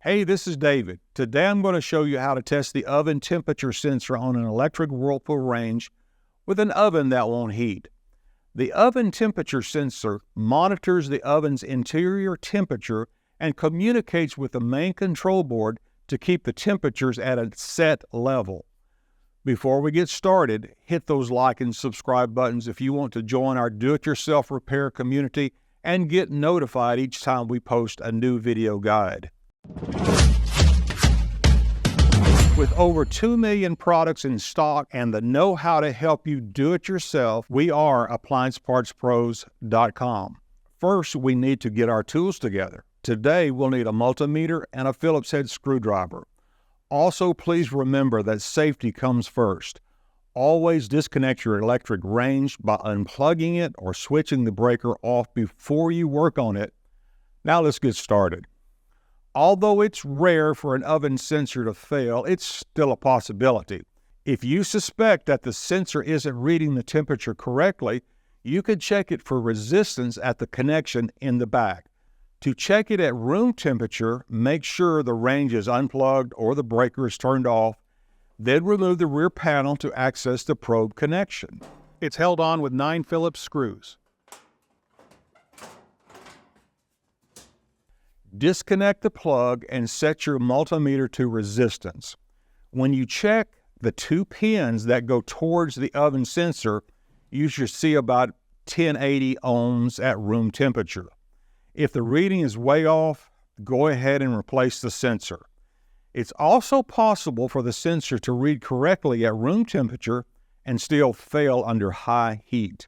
Hey, this is David. Today I'm going to show you how to test the oven temperature sensor on an electric Whirlpool range with an oven that won't heat. The oven temperature sensor monitors the oven's interior temperature and communicates with the main control board to keep the temperatures at a set level. Before we get started, hit those like and subscribe buttons if you want to join our do-it-yourself repair community and get notified each time we post a new video guide. With over 2 million products in stock and the know-how to help you do it yourself, we are AppliancePartsPros.com. First, we need to get our tools together. Today, we'll need a multimeter and a Phillips head screwdriver. Also, please remember that safety comes first. Always disconnect your electric range by unplugging it or switching the breaker off before you work on it. Now let's get started. Although it's rare for an oven sensor to fail, it's still a possibility. If you suspect that the sensor isn't reading the temperature correctly, you could check it for resistance at the connection in the back. To check it at room temperature, make sure the range is unplugged or the breaker is turned off. Then remove the rear panel to access the probe connection. It's held on with 9 Phillips screws. Disconnect the plug and set your multimeter to resistance. When you check the 2 pins that go towards the oven sensor, you should see about 1080 ohms at room temperature. If the reading is way off, go ahead and replace the sensor. It's also possible for the sensor to read correctly at room temperature and still fail under high heat.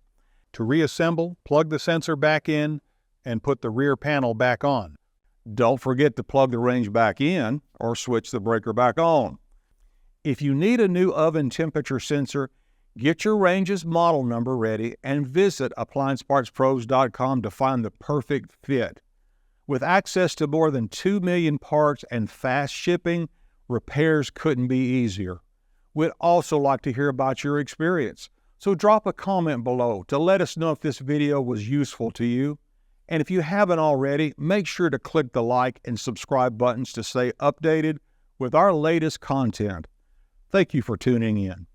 To reassemble, plug the sensor back in and put the rear panel back on. Don't forget to plug the range back in or switch the breaker back on. If you need a new oven temperature sensor, get your range's model number ready and visit AppliancePartsPros.com to find the perfect fit. With access to more than 2 million parts and fast shipping, repairs couldn't be easier. We'd also like to hear about your experience, so drop a comment below to let us know if this video was useful to you. And if you haven't already, make sure to click the like and subscribe buttons to stay updated with our latest content. Thank you for tuning in.